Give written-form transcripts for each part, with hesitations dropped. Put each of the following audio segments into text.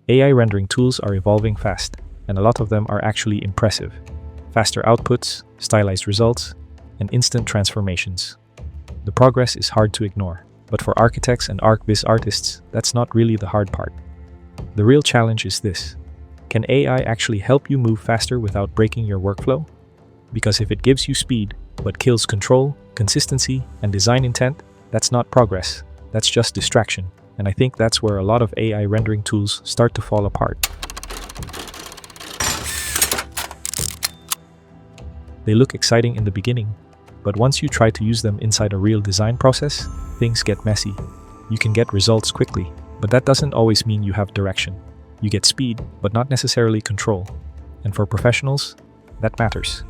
AI rendering tools are evolving fast, and a lot of them are actually impressive. Faster outputs, stylized results, and instant transformations. The progress is hard to ignore, but for architects and archviz artists, that's not really the hard part. The real challenge is this: can AI actually help you move faster without breaking your workflow? Because if it gives you speed, but kills control, consistency, and design intent, that's not progress, that's just distraction. And I think that's where a lot of AI rendering tools start to fall apart. They look exciting in the beginning, but once you try to use them inside a real design process, things get messy. You can get results quickly, but that doesn't always mean you have direction. You get speed, but not necessarily control. And for professionals, that matters.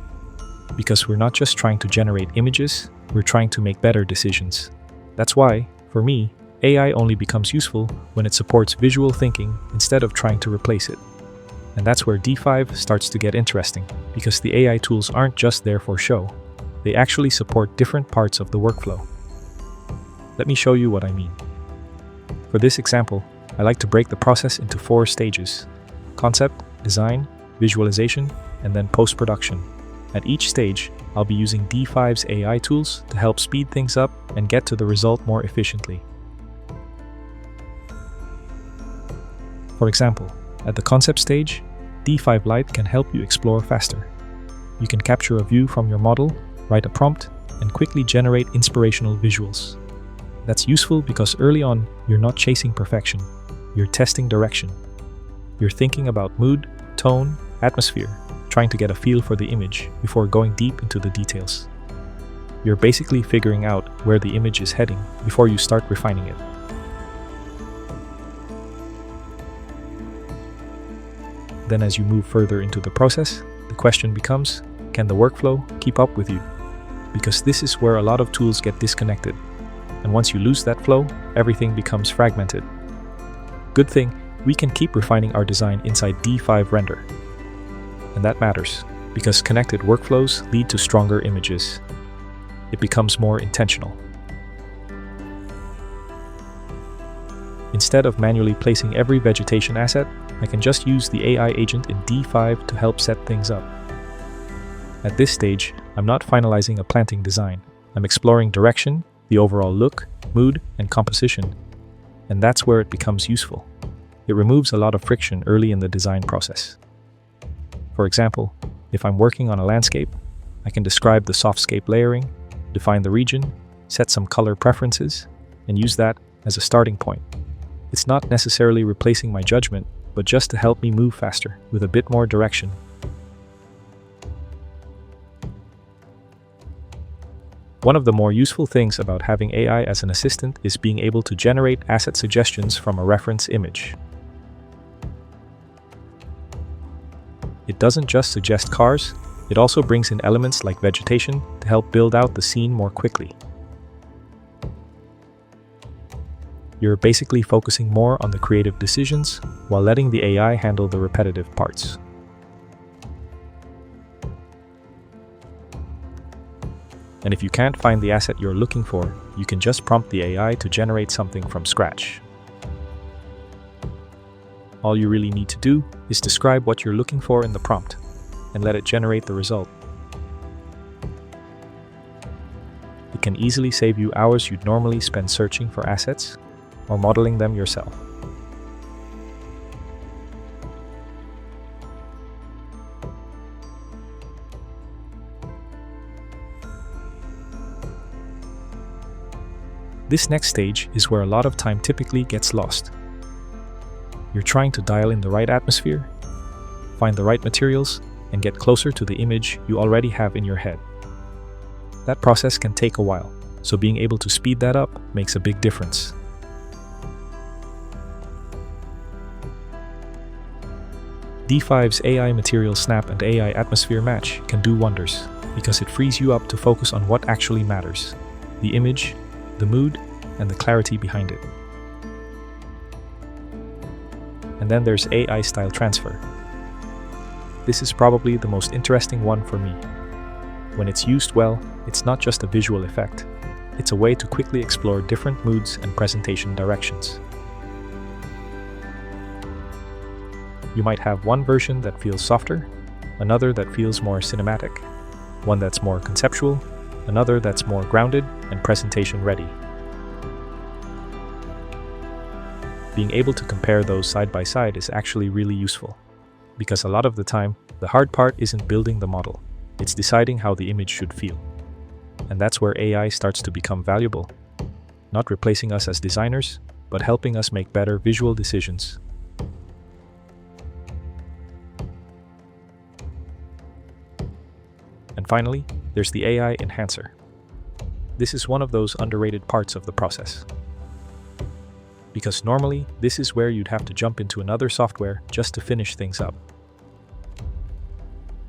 Because we're not just trying to generate images, we're trying to make better decisions. That's why, for me, AI only becomes useful when it supports visual thinking instead of trying to replace it. And that's where D5 starts to get interesting, because the AI tools aren't just there for show. They actually support different parts of the workflow. Let me show you what I mean. For this example, I like to break the process into 4 stages: concept, design, visualization, and then post-production. At each stage, I'll be using D5's AI tools to help speed things up and get to the result more efficiently. For example, at the concept stage, D5 Lite can help you explore faster. You can capture a view from your model, write a prompt, and quickly generate inspirational visuals. That's useful because early on, you're not chasing perfection, you're testing direction. You're thinking about mood, tone, atmosphere, trying to get a feel for the image before going deep into the details. You're basically figuring out where the image is heading before you start refining it. Then as you move further into the process, the question becomes, can the workflow keep up with you? Because this is where a lot of tools get disconnected. And once you lose that flow, everything becomes fragmented. Good thing, we can keep refining our design inside D5 Render. And that matters, because connected workflows lead to stronger images. It becomes more intentional. Instead of manually placing every vegetation asset, I can just use the AI agent in D5 to help set things up. At this stage, I'm not finalizing a planting design. I'm exploring direction, the overall look, mood, and composition. And that's where it becomes useful. It removes a lot of friction early in the design process. For example, if I'm working on a landscape, I can describe the softscape layering, define the region, set some color preferences, and use that as a starting point. It's not necessarily replacing my judgment, but just to help me move faster with a bit more direction. One of the more useful things about having AI as an assistant is being able to generate asset suggestions from a reference image. It doesn't just suggest cars, it also brings in elements like vegetation to help build out the scene more quickly. You're basically focusing more on the creative decisions while letting the AI handle the repetitive parts. And if you can't find the asset you're looking for, you can just prompt the AI to generate something from scratch. All you really need to do is describe what you're looking for in the prompt and let it generate the result. It can easily save you hours you'd normally spend searching for assets or modeling them yourself. This next stage is where a lot of time typically gets lost. You're trying to dial in the right atmosphere, find the right materials, and get closer to the image you already have in your head. That process can take a while, so being able to speed that up makes a big difference. D5's AI Material Snap and AI Atmosphere Match can do wonders, because it frees you up to focus on what actually matters: the image, the mood, and the clarity behind it. And then there's AI Style Transfer. This is probably the most interesting one for me. When it's used well, it's not just a visual effect. It's a way to quickly explore different moods and presentation directions. You might have one version that feels softer, another that feels more cinematic, one that's more conceptual, another that's more grounded and presentation ready. Being able to compare those side by side is actually really useful, because a lot of the time, the hard part isn't building the model, it's deciding how the image should feel. And that's where AI starts to become valuable, not replacing us as designers, but helping us make better visual decisions. And finally, there's the AI enhancer. This is one of those underrated parts of the process. Because normally, this is where you'd have to jump into another software just to finish things up.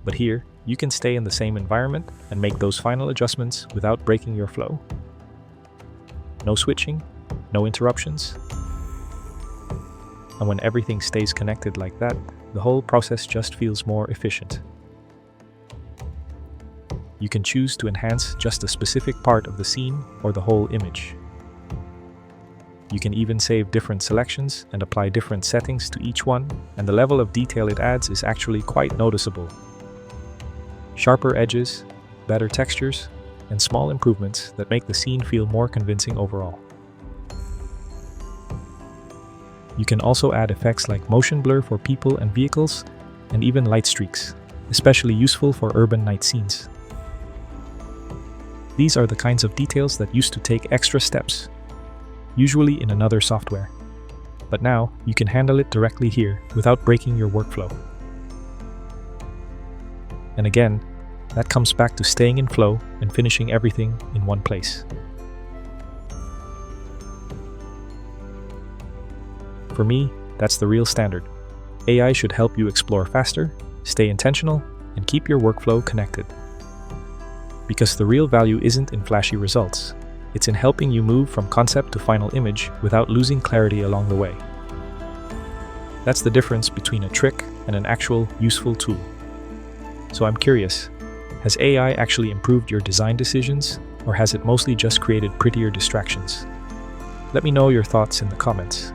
But here, you can stay in the same environment and make those final adjustments without breaking your flow. No switching, no interruptions. And when everything stays connected like that, the whole process just feels more efficient. You can choose to enhance just a specific part of the scene or the whole image. You can even save different selections and apply different settings to each one, and the level of detail it adds is actually quite noticeable. Sharper edges, better textures, and small improvements that make the scene feel more convincing overall. You can also add effects like motion blur for people and vehicles, and even light streaks, especially useful for urban night scenes. These are the kinds of details that used to take extra steps, usually in another software. But now, you can handle it directly here without breaking your workflow. And again, that comes back to staying in flow and finishing everything in one place. For me, that's the real standard. AI should help you explore faster, stay intentional, and keep your workflow connected. Because the real value isn't in flashy results. It's in helping you move from concept to final image without losing clarity along the way. That's the difference between a trick and an actual useful tool. So I'm curious, has AI actually improved your design decisions, or has it mostly just created prettier distractions? Let me know your thoughts in the comments.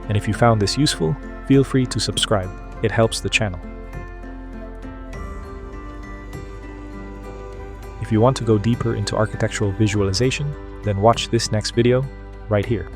And if you found this useful, feel free to subscribe. It helps the channel. If you want to go deeper into architectural visualization, then watch this next video right here.